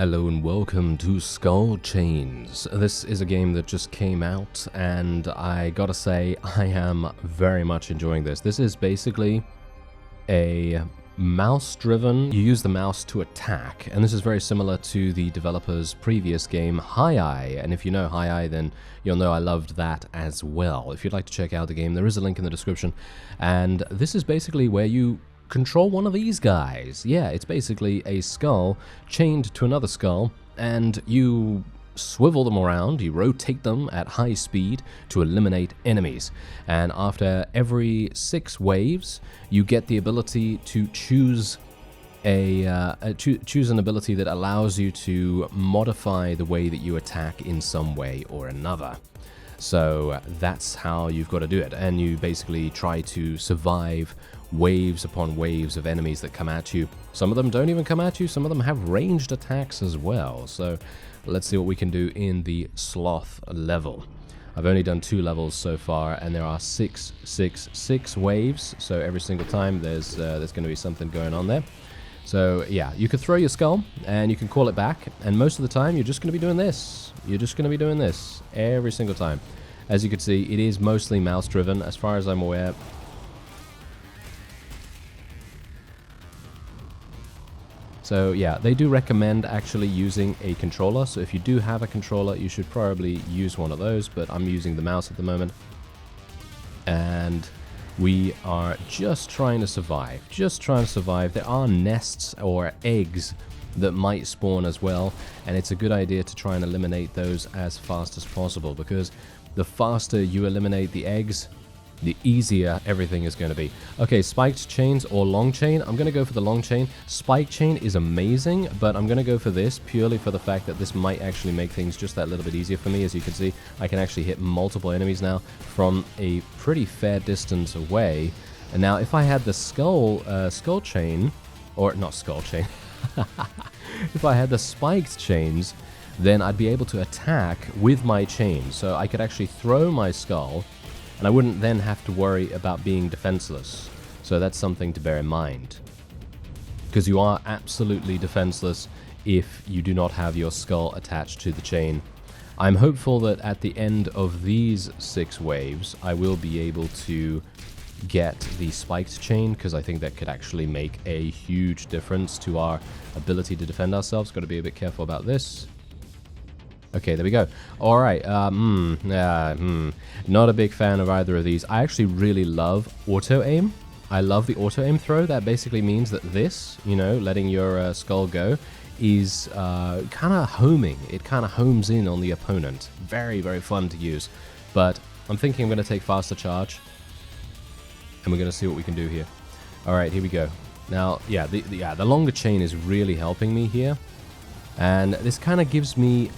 Hello and welcome to CHAINZ. This is a game that just came out and I gotta say I am very much enjoying this. This is basically a mouse-driven, you use the mouse to attack, and this is very similar to the developer's previous game, Hi-Eye, and if you know Hi-Eye then you'll know I loved that as well. If you'd like to check out the game, there is a link in the description, and this is basically where you control one of these guys. Yeah, it's basically a skull chained to another skull, and you swivel them around, you rotate them at high speed to eliminate enemies. And after every 6 waves, you get the ability to choose choose an ability that allows you to modify the way that you attack in some way or another. So that's how you've got to do it, and you basically try to survive waves upon waves of enemies that come at you. Some of them don't even come at you, some of them have ranged attacks as well. So let's see what we can do in the Sloth level. I've only done 2 levels so far, and there are 6 waves, so every single time there's going to be something going on there. So yeah, you could throw your skull and you can call it back, and most of the time you're just going to be doing this. You're just going to be doing this every single time. As you can see, it is mostly mouse driven as far as I'm aware. So yeah, they do recommend actually using a controller, so if you do have a controller you should probably use one of those, but I'm using the mouse at the moment. And we are just trying to survive, There are nests or eggs that might spawn as well, and it's a good idea to try and eliminate those as fast as possible, because the faster you eliminate the eggs, the easier everything is going to be. Okay, spiked chains or long chain. I'm going to go for the long chain. Spike chain is amazing, but I'm going to go for this purely for the fact that this might actually make things just that little bit easier for me. As you can see, I can actually hit multiple enemies now from a pretty fair distance away. And now if I had the skull chain, or not skull chain, if I had the spiked chains, then I'd be able to attack with my chain. So I could actually throw my skull, and I wouldn't then have to worry about being defenseless. So that's something to bear in mind, because you are absolutely defenseless if you do not have your skull attached to the chain. I'm hopeful that at the end of these 6 waves, I will be able to get the spiked chain, because I think that could actually make a huge difference to our ability to defend ourselves. Got to be a bit careful about this. Okay, there we go. Alright, not a big fan of either of these. I actually really love auto-aim. I love the auto-aim throw. That basically means that this, you know, letting your skull go, is kind of homing. It kind of homes in on the opponent. Very, very fun to use. But I'm thinking I'm going to take faster charge, and we're going to see what we can do here. Alright, here we go. Now, yeah, the longer chain is really helping me here. And this kind of gives me,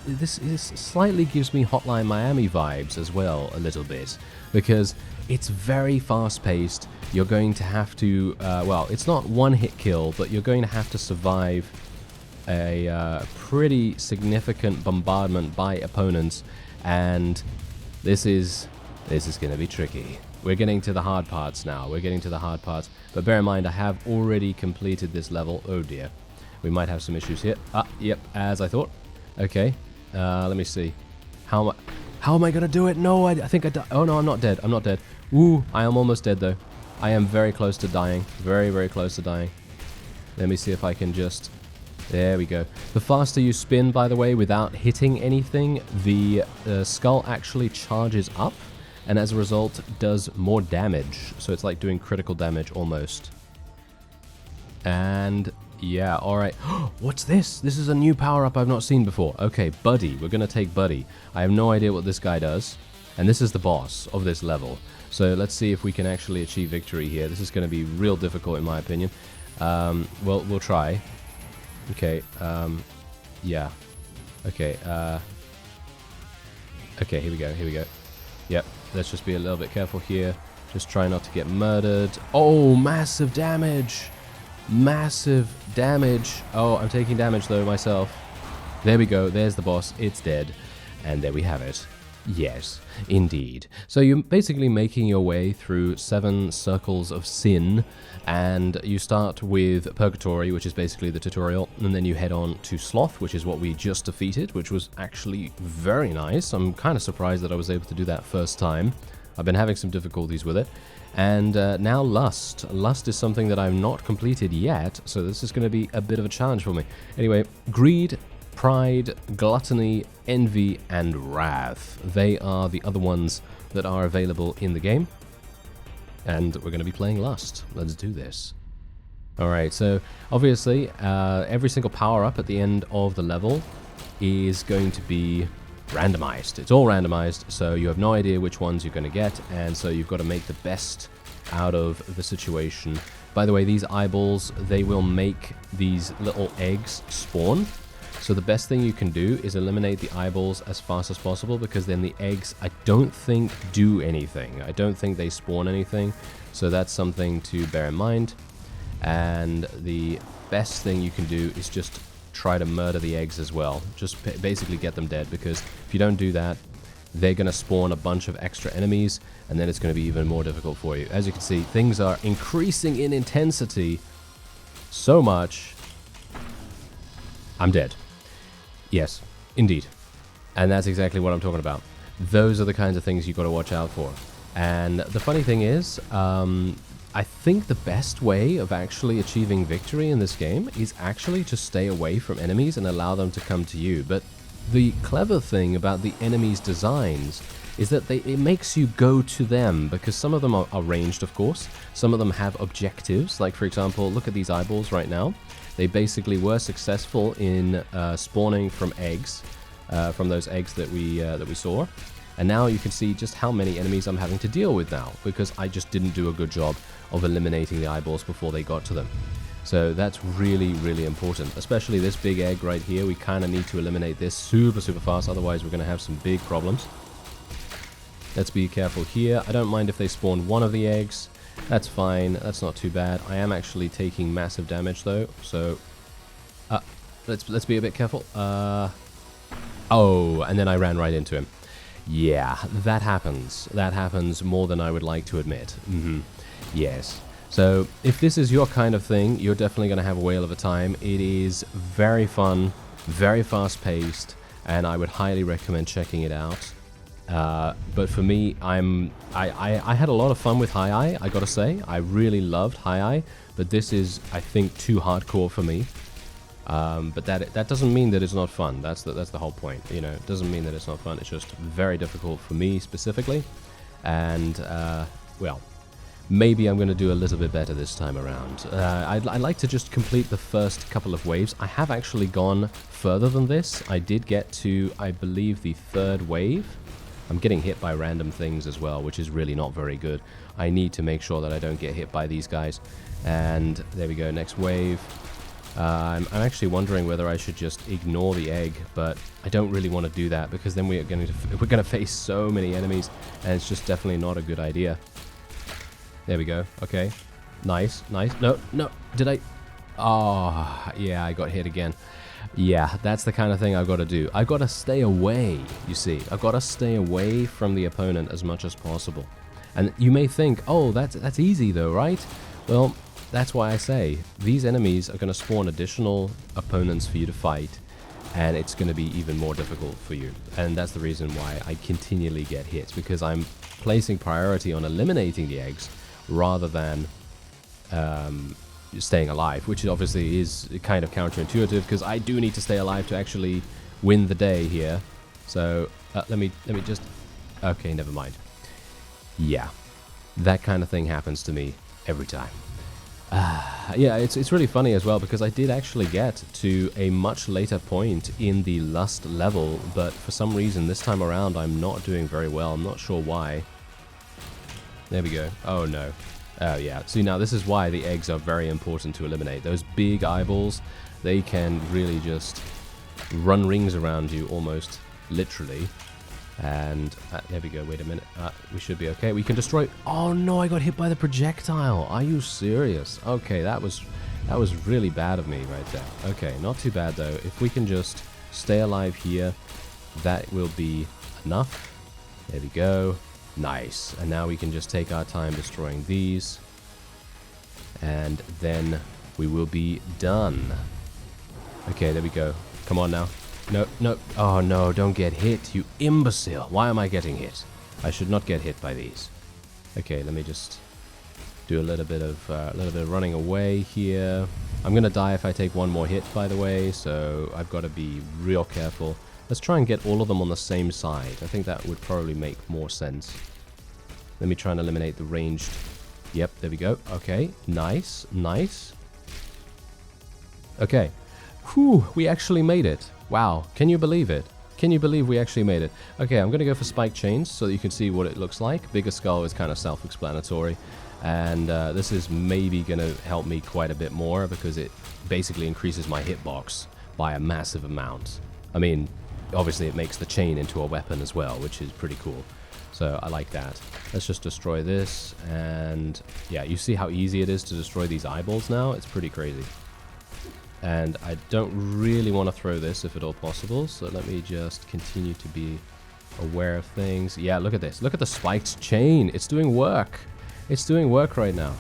this slightly gives me Hotline Miami vibes as well, a little bit, because it's very fast-paced. You're going to have to, well, it's not one-hit kill, but you're going to have to survive a pretty significant bombardment by opponents, and this is going to be tricky. We're getting to the hard parts now. But bear in mind, I have already completed this level. Oh dear. We might have some issues here. Yep, as I thought. Okay, let me see. How am I gonna do it? No, I think I died. Oh no, I'm not dead. Ooh, I am almost dead though. I am very close to dying. Very, very close to dying. Let me see if I can just... There we go. The faster you spin, by the way, without hitting anything, the skull actually charges up, and as a result does more damage. So it's like doing critical damage almost. And... yeah, alright. What's this? This is a new power-up I've not seen before. Okay, Buddy. We're going to take Buddy. I have no idea what this guy does. And this is the boss of this level. So let's see if we can actually achieve victory here. This is going to be real difficult in my opinion. Well, we'll try. Okay, yeah. Okay, okay, here we go. Yep, let's just be a little bit careful here. Just try not to get murdered. Oh, massive damage! Massive damage. Oh, I'm taking damage though myself. There we go. There's the boss. It's dead. And there we have it. Yes, indeed. So you're basically making your way through 7 circles of sin, and you start with Purgatory, which is basically the tutorial, and then you head on to Sloth, which is what we just defeated, which was actually very nice. I'm kind of surprised that I was able to do that first time. I've been having some difficulties with it. And now Lust. Lust is something that I've not completed yet, so this is going to be a bit of a challenge for me. Anyway, Greed, Pride, Gluttony, Envy, and Wrath. They are the other ones that are available in the game. And we're going to be playing Lust. Let's do this. Alright, so obviously every single power-up at the end of the level is going to be randomized. It's all randomized, so you have no idea which ones you're going to get, and so you've got to make the best out of the situation. By the way, these eyeballs, they will make these little eggs spawn. So the best thing you can do is eliminate the eyeballs as fast as possible, because then the eggs, I don't think, do anything. I don't think they spawn anything, so that's something to bear in mind. And the best thing you can do is just try to murder the eggs as well. Just basically get them dead, because if you don't do that, they're going to spawn a bunch of extra enemies, and then it's going to be even more difficult for you. As you can see, things are increasing in intensity so much. I'm dead. Yes, indeed. And that's exactly what I'm talking about. Those are the kinds of things you've got to watch out for. And the funny thing is, I think the best way of actually achieving victory in this game is actually to stay away from enemies and allow them to come to you. But the clever thing about the enemies' designs is that it makes you go to them, because some of them are ranged, of course. Some of them have objectives. Like, for example, look at these eyeballs right now. They basically were successful in spawning from eggs, from those eggs that we saw. And now you can see just how many enemies I'm having to deal with now, because I just didn't do a good job of eliminating the eyeballs before they got to them. So that's really, really important, especially this big egg right here. We kind of need to eliminate this super, super fast, otherwise we're going to have some big problems. Let's be careful here. I don't mind if they spawn one of the eggs. That's fine, that's not too bad. I am actually taking massive damage though, so let's be a bit careful. Oh, and then I ran right into him. Yeah, that happens. That happens more than I would like to admit. Yes. So if this is your kind of thing, you're definitely going to have a whale of a time. It is very fun, very fast-paced, and I would highly recommend checking it out. But for me, I had a lot of fun with High Eye, I gotta say. I really loved High Eye, but this is, I think, too hardcore for me. But that doesn't mean that it's not fun. That's the whole point. You know, it doesn't mean that it's not fun. It's just very difficult for me specifically. And well, maybe I'm going to do a little bit better this time around. I'd like to just complete the first couple of waves. I have actually gone further than this. I did get to, I believe, the 3rd wave. I'm getting hit by random things as well, which is really not very good. I need to make sure that I don't get hit by these guys. And there we go, next wave. I'm actually wondering whether I should just ignore the egg, but I don't really want to do that, because then we're going to face so many enemies, and it's just definitely not a good idea. There we go. Okay. Nice, nice. No, did I? Oh, yeah, I got hit again. Yeah, that's the kind of thing I've got to do. I've got to stay away, you see. I've got to stay away from the opponent as much as possible. And you may think, oh, that's easy though, right? Well, that's why I say these enemies are going to spawn additional opponents for you to fight, and it's going to be even more difficult for you. And that's the reason why I continually get hit, because I'm placing priority on eliminating the eggs rather than staying alive, which obviously is kind of counterintuitive, because I do need to stay alive to actually win the day here. So let me just, okay, never mind. Yeah, that kind of thing happens to me every time. Yeah, it's really funny as well, because I did actually get to a much later point in the Lust level, but for some reason this time around I'm not doing very well. I'm not sure why. There we go. Oh no. Oh yeah, see, now this is why the eggs are very important to eliminate. Those big eyeballs, they can really just run rings around you, almost literally. And there we go, wait a minute, we should be okay. We can destroy, oh no, I got hit by the projectile. Are you serious? Okay, that was really bad of me right there. Okay, not too bad though. If we can just stay alive here, that will be enough. There we go. Nice. And now we can just take our time destroying these. And then we will be done. Okay, there we go. Come on now. No, no. Oh, no, don't get hit, you imbecile. Why am I getting hit? I should not get hit by these. Okay, let me just do a little bit of running away here. I'm going to die if I take one more hit, by the way, so I've got to be real careful. Let's try and get all of them on the same side. I think that would probably make more sense. Let me try and eliminate the ranged. Yep, there we go. Okay, nice, nice. Okay. Whew, we actually made it. Wow, can you believe it? Can you believe we actually made it? Okay, I'm going to go for spiked chains so that you can see what it looks like. Bigger skull is kind of self-explanatory. And this is maybe going to help me quite a bit more because it basically increases my hitbox by a massive amount. I mean, obviously it makes the chain into a weapon as well, which is pretty cool. So I like that. Let's just destroy this. And yeah, you see how easy it is to destroy these eyeballs now? It's pretty crazy. And I don't really want to throw this if at all possible. So let me just continue to be aware of things. Yeah, look at this. Look at the spiked chain. It's doing work. It's doing work right now.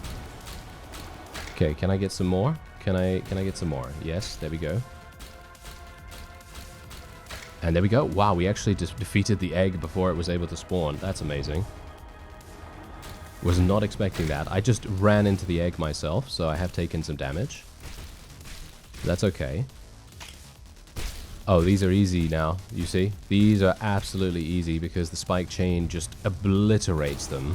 Okay, can I get some more? Can I get some more? Yes, there we go. And there we go. Wow, we actually just defeated the egg before it was able to spawn. That's amazing. Was not expecting that. I just ran into the egg myself, so I have taken some damage. That's okay. Oh, these are easy now, you see? These are absolutely easy because the spike chain just obliterates them.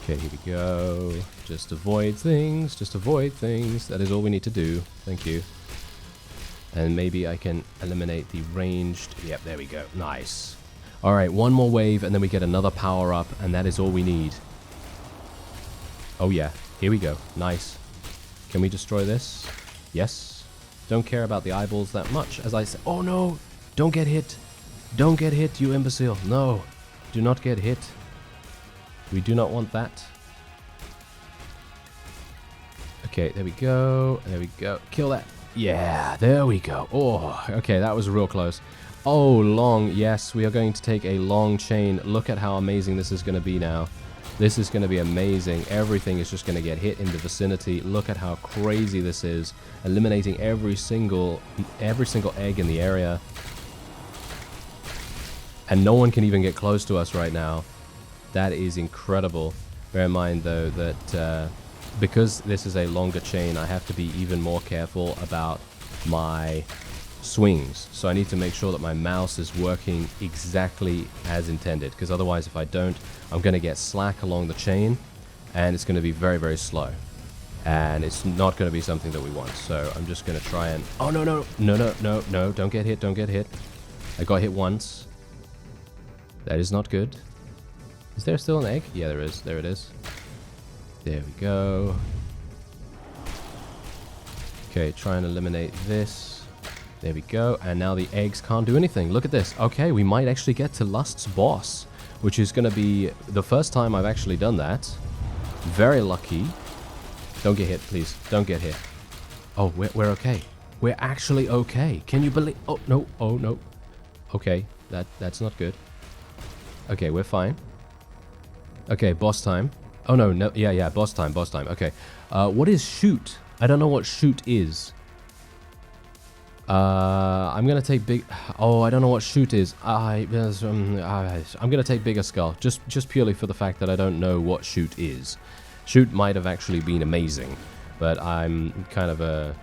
Okay, here we go. Just avoid things, just avoid things. That is all we need to do. Thank you. And maybe I can eliminate the ranged. Yep, there we go. Nice. Alright, one more wave and then we get another power up and that is all we need. Oh yeah, here we go. Nice. Can we destroy this? Yes. Don't care about the eyeballs that much. As I say, oh no! Don't get hit! Don't get hit, you imbecile! No! Do not get hit. We do not want that. Okay, there we go. There we go. Kill that. Yeah, there we go. Oh, okay, that was real close. Oh, long. Yes, we are going to take a long chain. Look at how amazing this is going to be now. This is going to be amazing. Everything is just going to get hit in the vicinity. Look at how crazy this is. Eliminating every single egg in the area. And no one can even get close to us right now. That is incredible. Bear in mind, though, that because this is a longer chain, I have to be even more careful about my swings. So I need to make sure that my mouse is working exactly as intended, because otherwise if I don't, I'm going to get slack along the chain and it's going to be very, very slow. And it's not going to be something that we want. So I'm just going to try and... Oh, no, no, no, no, no, no, don't get hit, don't get hit. I got hit once. That is not good. Is there still an egg? Yeah, there is. There it is. There we go. Okay, try and eliminate this. There we go. And now the eggs can't do anything. Look at this. Okay, we might actually get to Lust's boss, which is going to be the first time I've actually done that. Very lucky. Don't get hit, please. Don't get hit. Oh, we're okay. We're actually okay. Can you believe... Oh, no. Oh, no. Okay, that's not good. Okay, we're fine. Okay, boss time. Oh, no, no. Yeah, boss time, boss time. Okay. What is shoot? I don't know what shoot is. I'm gonna take big... Oh, I don't know what shoot is. I'm gonna take bigger skull. Just purely for the fact that I don't know what shoot is. Shoot might have actually been amazing, but I'm kind of a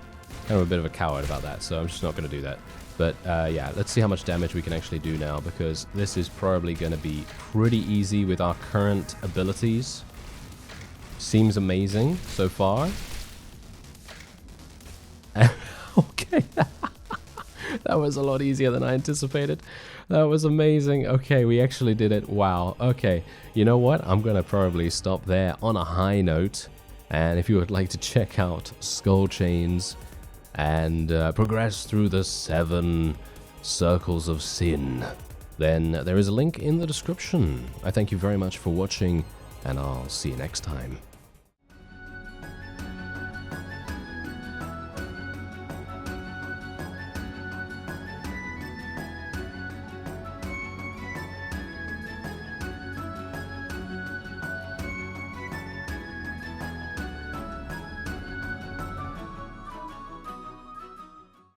bit of a coward about that, so I'm just not gonna do that. But yeah, let's see how much damage we can actually do now, because this is probably gonna be pretty easy with our current abilities. Seems amazing so far. Okay. That was a lot easier than I anticipated. That was amazing. Okay, we actually did it. Wow. Okay, you know what? I'm going to probably stop there on a high note. And if you would like to check out Skull Chains and progress through the 7 circles of sin, then there is a link in the description. I thank you very much for watching, and I'll see you next time.